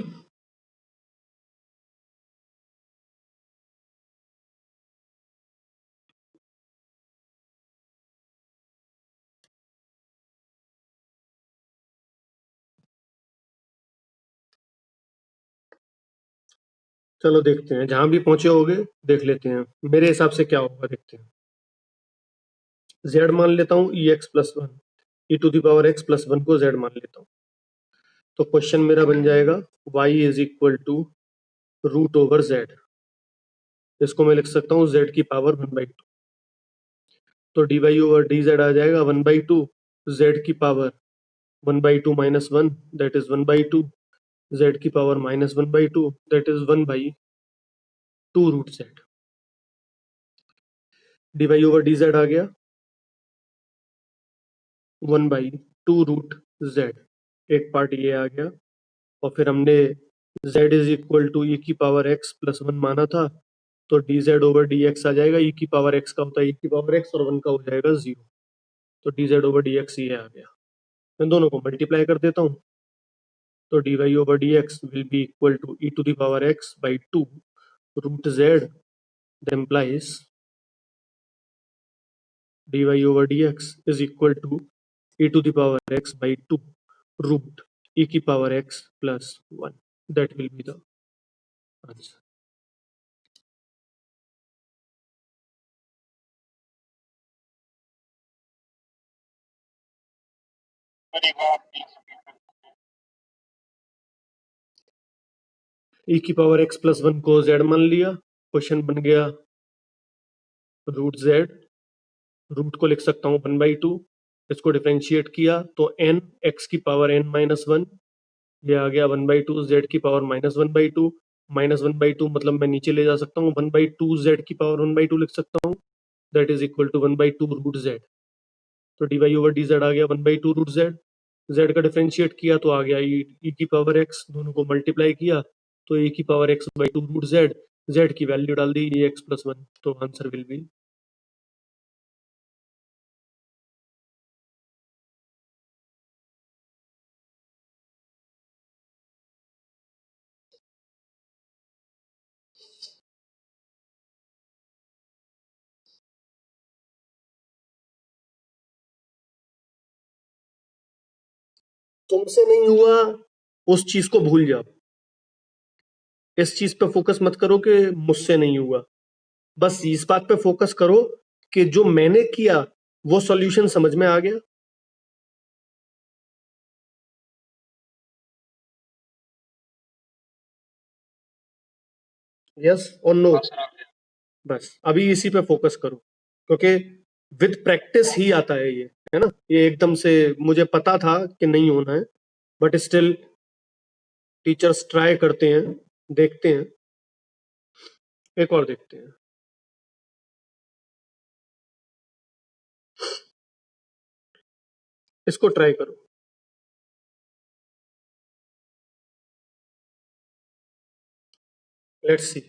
Speaker 1: चलो देखते हैं, जहां भी पहुंचे होगे देख लेते हैं मेरे हिसाब से क्या होगा, देखते हैं। z मान लेता हूं E X plus one, E to the power X plus one को z मान लेता हूं। तो क्वेश्चन मेरा बन जाएगा y is equal to root over z। इसको मैं लिख सकता हूँ z की पावर 1/2। तो dy ओवर dz आ जाएगा 1/2, z की power 1/2 minus 1 that is 1/2, z की power minus 1/2 that is 1/2 root z। dy over dz आ गया 1/2 रूट z। एक पार्ट ये आ गया, और फिर हमने z इज इक्वल टू ई की पावर x प्लस 1 माना था, तो dz ओवर dx आ जाएगा, ई की पावर x का होता है ई की पावर x और 1 का हो जाएगा 0। तो dz ओवर dx ये आ गया। मैं दोनों को मल्टीप्लाई कर देता हूँ, तो dy over dx will be equal to e to the power x by 2 root z। That implies dy over dx is equal to e to the power x by 2 root e की power x plus 1. That will be the answer.
Speaker 2: फिर एक बार आप please repeat कर सकते हैं?
Speaker 1: e की power x plus 1 को z मान लिया, क्वेश्चन बन गया रूट z। रूट को लिख सकता हूँ 1/2, इसको डिफरेंशिएट किया तो n x की पावर n माइनस 1 ये आ गया 1/2 जेड की पावर -1/2, -1/2 मतलब मैं नीचे ले जा सकता हूँ, 1/2 जेड की पावर 1/2 लिख सकता हूँ, that is equal to 1/2 root z. तो dy ओवर dz आ गया 1/2 रूट जेड। जेड का डिफरेंशिएट किया तो आ गया e की पावर x, दोनों को मल्टीप्लाई किया तो e की power x/2 root z, z की वैल्यू डाल दी x+1, तो आंसर विल बी। तुमसे नहीं हुआ उस चीज को भूल जाओ, इस चीज पे फोकस मत करो कि मुझसे नहीं हुआ, बस इस बात पे फोकस करो कि जो मैंने किया वो सॉल्यूशन समझ में आ गया। यस और नो, बस अभी इसी पे फोकस करो, क्योंकि विद प्रैक्टिस ही आता है ये, है ना। ये एकदम से मुझे पता था कि नहीं होना है, बट स्टिल टीचर्स ट्राई करते हैं, देखते हैं, एक और देखते हैं। इसको ट्राई करो, लेट्स सी।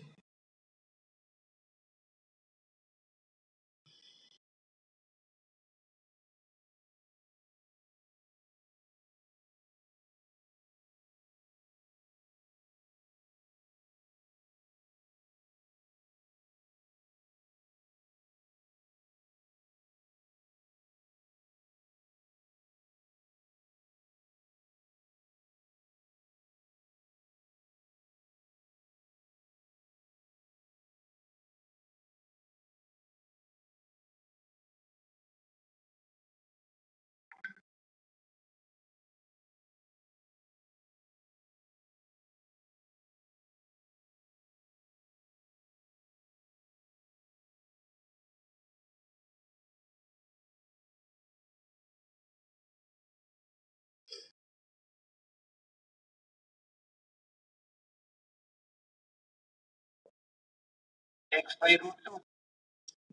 Speaker 2: x/√2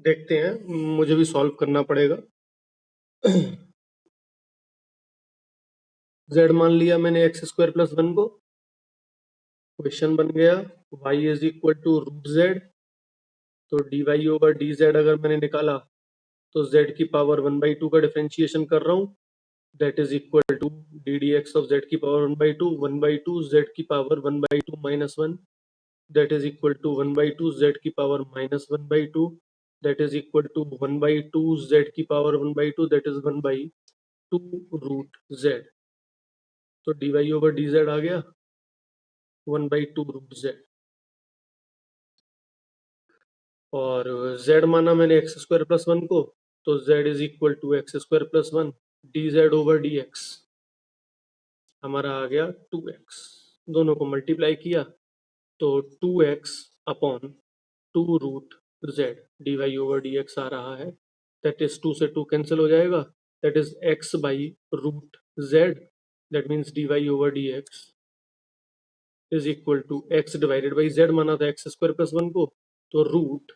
Speaker 1: देखते हैं, मुझे भी सॉल्व करना पड़ेगा। z मान लिया मैंने x² + 1 को, क्वेश्चन बन गया y is equal to root z, तो dy ओवर dz अगर मैंने निकाला तो z की पावर 1/2 का डिफरेंशिएशन कर रहा हूँ, that is equal to d d x of z की पावर 1/2, 1/2 z की power 1/2 -1, that is equal to 1/2 z की power -1/2, that is equal to 1/2 z की power 1/2, that is 1/2 root z। तो dy ओवर dz आ गया 1/2 root z, और z माना मैंने x² + 1 को, तो z is equal to x² + 1 dz over dx, हमारा आ गया 2x, दोनों को मल्टीप्लाई किया तो 2x upon 2 root z dy over dx आ रहा है, दैट इज 2 से 2 कैंसिल हो जाएगा, that is x by root z, that means dy over dx is equal to x divided by z, माना था x² + 1 को, तो रूट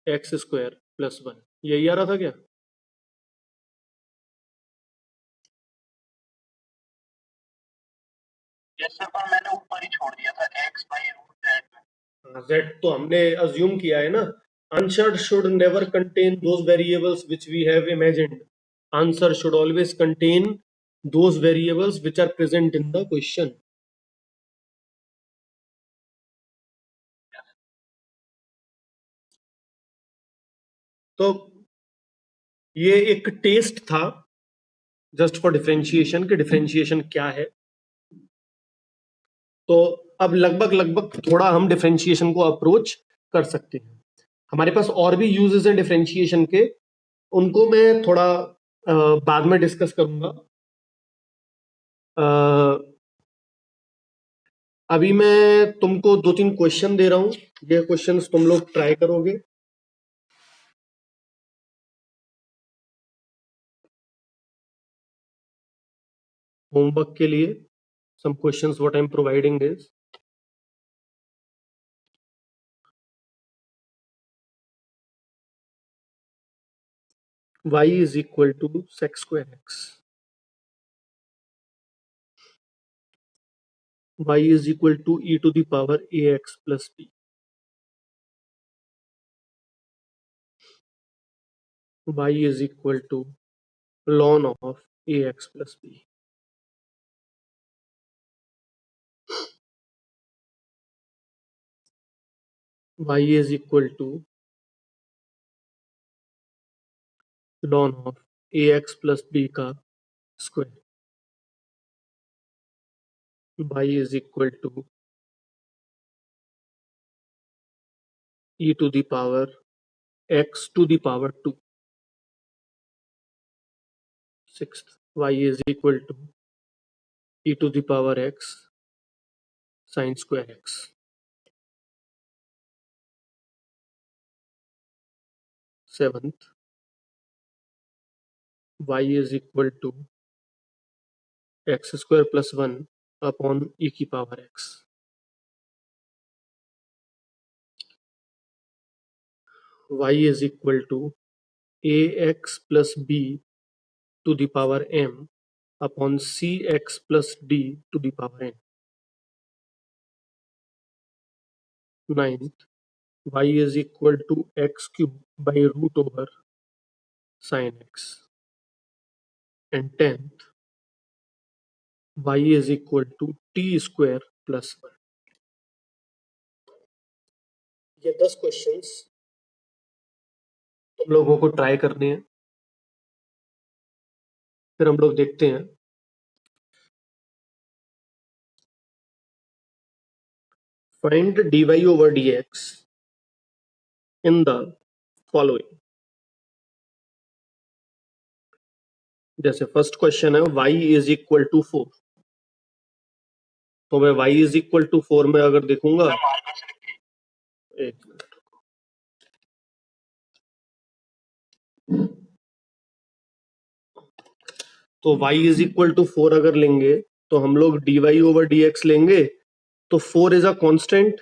Speaker 1: x² + 1, यही आ रहा था क्या?
Speaker 2: यस सर, पर मैंने ऊपर ही छोड़ दिया था x/√z।
Speaker 1: z तो हमने अज्यूम किया है ना, answer should never contain those variables which we have imagined, answer should always contain those variables which are present in the question. तो ये एक टेस्ट था जस्ट फॉर डिफरेंशिएशन, कि डिफरेंशिएशन क्या है। तो अब लगभग लगभग थोड़ा हम डिफरेंशिएशन को अप्रोच कर सकते हैं। हमारे पास और भी यूजेस हैं डिफरेंशिएशन के, उनको मैं थोड़ा बाद में डिस्कस करूंगा। अभी मैं तुमको 2-3 क्वेश्चन दे रहा हूं, ये क्वेश्चंस तुम लोग ट्राई करोगे। होमवर्क के लिए some questions what I'm providing is y is equal to sec square x. Y is equal to e to the power ax plus b. Y is equal to ln of ax plus b. Y is equal to ln of ax plus b का square. Y is equal to e to the power x to the power 2. Sixth, y is equal to e to the power x sine square x. Seventh, y is equal to x square plus 1 upon e की power x. Y is equal to ax plus b to the power m upon cx plus d to the power n. Ninth, y is equal to x cube by root over sin x. And 10th, y is equal to t square plus 1. ये 10 questions तुम लोगों को try करने हैं, फिर हम लोग देखते हैं find dy over dx in the following. जैसे फर्स्ट क्वेश्चन है y is equal to 4, तो मैं y is equal to 4 में अगर देखूंगा, एक मिनट, तो y is equal to 4 अगर लेंगे तो हम लोग dy over dx लेंगे, तो 4 is a constant,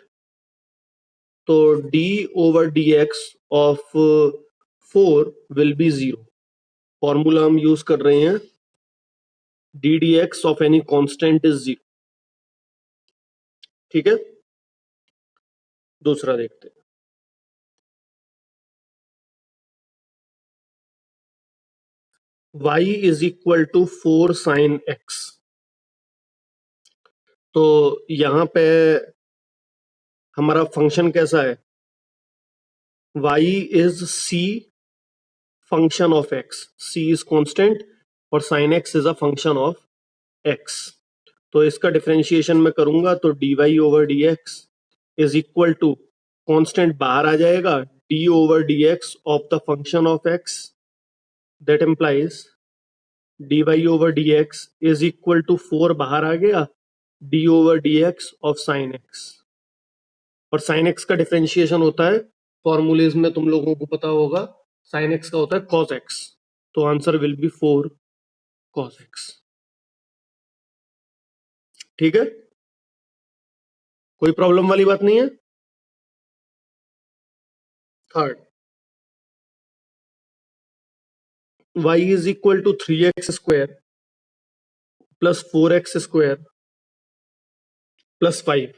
Speaker 1: तो d over dx of 4 will be 0. Formula हम यूज कर रहे हैं D dx of any constant is 0. ठीक है, दूसरा देखते हैं. y is equal to 4 sin x. तो यहां पे हमारा फंक्शन कैसा है, y is c function of x, c is constant और sin x is a function of x. तो इसका डिफरेंशिएशन में करूंगा तो dy over dx is equal to constant बाहर आ जाएगा d over dx of the function of x, that implies dy over dx is equal to 4 बाहर आ गया d over dx of sin x, और sin x का differentiation होता है, फॉर्मूलेज में तुम लोगों को पता होगा, sin x का होता है cos x, तो answer will B 4 cos x. ठीक है, कोई प्रॉब्लम वाली बात नहीं है. Third, y is equal to 3x square plus 4x square plus 5.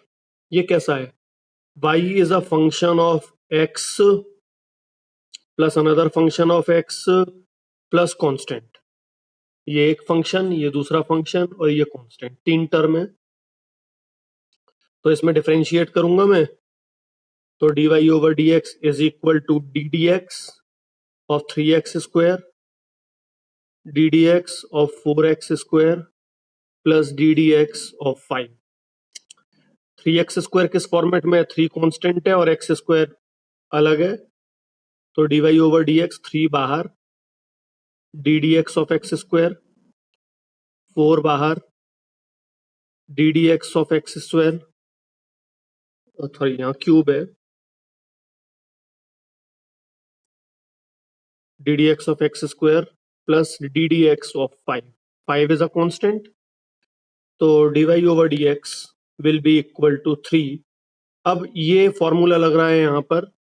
Speaker 1: ये कैसा है, y is a function of x plus another function of x plus constant. ये एक फंक्शन, ये दूसरा फंक्शन और ये कांस्टेंट, तीन टर्म है. तो इसमें डिफरेंशिएट करूंगा मैं, तो dy over dx is equal to ddx of 3x square ddx of 4x square plus ddx of 5. 3x square किस फॉर्मेट में है, 3 कांस्टेंट है और x स्क्वायर अलग है, तो dy over dx 3 बाहर, ddx of x square 4 बाहर, ddx of x square, sorry यहाँ क्यूब है, ddx of x square plus ddx of 5. 5 is a constant, तो dy over dx will be equal to 3. अब ये फॉर्मूला लग रहा है यहां पर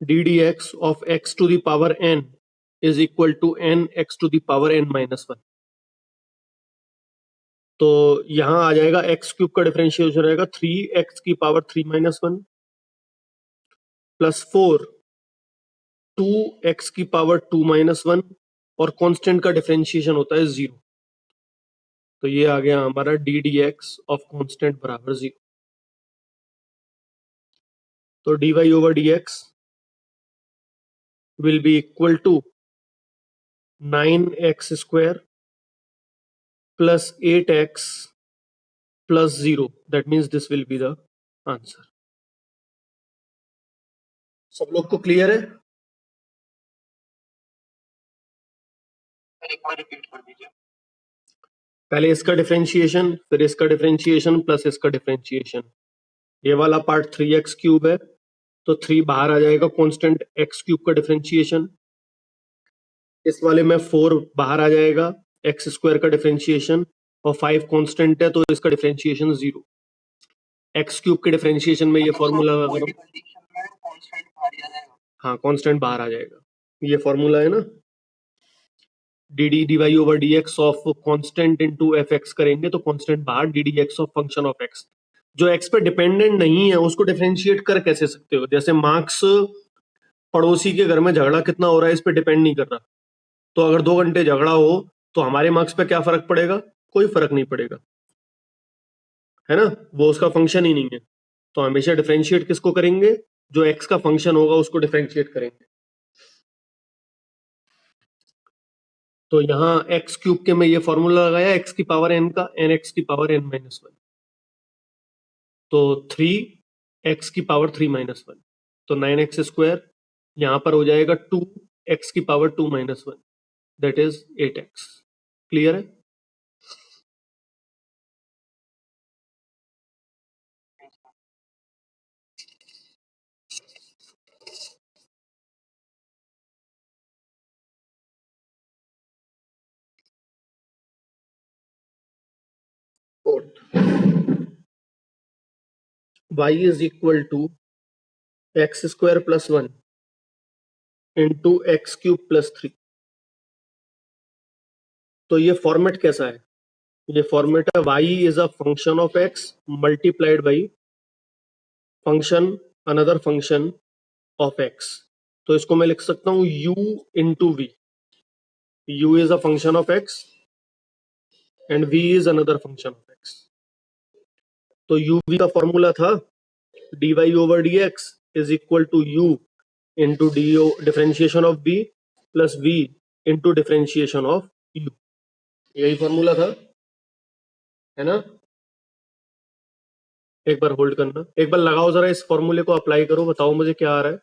Speaker 1: ddx of x to the power n is equal to nx to the power n minus 1. तो यहां आ जाएगा x क्यूब का डिफरेंशिएशन रहेगा 3x की पावर 3 माइनस 1 प्लस 4 2x की पावर 2 माइनस 1 और कांस्टेंट का डिफरेंशिएशन होता है 0. तो ये आ गया हमारा ddx ऑफ कांस्टेंट बराबर 0. तो dy over dx will be equal to 9x square plus 8x plus 0. That means this will be the answer. सब लोग को क्लियर है?
Speaker 2: एक बार रिपीट कर दीजिए.
Speaker 1: पहले इसका डिफरेंशिएशन, फिर इसका डिफरेंशिएशन प्लस इसका डिफरेंशिएशन. ये वाला पार्ट 3x क्यूब है तो 3 बाहर आ जाएगा, कांस्टेंट x क्यूब का डिफरेंशिएशन. इस वाले में 4 बाहर आ जाएगा, x स्क्वायर का डिफरेंशिएशन, और 5 कांस्टेंट है तो इसका डिफरेंशिएशन 0. x क्यूब के डिफरेंशिएशन में ये फॉर्मूला लगा रहा हूं. हाँ, कांस्टेंट बाहर आ जाएगा. ये फॉर्मूला है ना, dy over dx of constant into fx करेंगे तो कांस्टेंट बाहर, ddx of function of x. जो x पे डिपेंडेंट नहीं है उसको डिफरेंशिएट कर कैसे सकते हो? जैसे मार्क्स, पड़ोसी के घर में झगड़ा कितना हो रहा है इस पे डिपेंड नहीं कर रहा. तो अगर 2 घंटे झगड़ा हो तो हमारे मार्क्स पे क्या फर्क पड़ेगा? कोई फर्क नहीं पड़ेगा, है ना, वो उसका फंक्शन ही नहीं है. तो हमेशा डिफरेंशिएट किसको करेंगे? जो x का फंक्शन होगा उसको डिफरेंशिएट करेंगे. तो यहाँ x क्यूब के में ये फॉर्मूला लगाया x की पावर n का, nx की पावर n माइनस 1. तो 3x की पावर 3 माइनस 1, तो 9x स्क्वायर. यहाँ पर हो जाएगा 2x की power 2 minus 1, that is 8x. Clear है? y is equal to x square plus 1 into x cube plus 3. तो ये फॉर्मेट कैसा है? ये फॉर्मेट है y is a function of x multiplied by function another function of x. तो इसको मैं लिख सकता हूं u into v. u is a function of x and v is another function of x. तो uv का formula था dy over dx is equal to u into differentiation of v plus v into differentiation of u. यही formula था, है ना? एक बार hold करना, एक बार लगाओ जरा, इस फॉर्मूले को अप्लाई करो, बताओ मुझे क्या आ रहा है.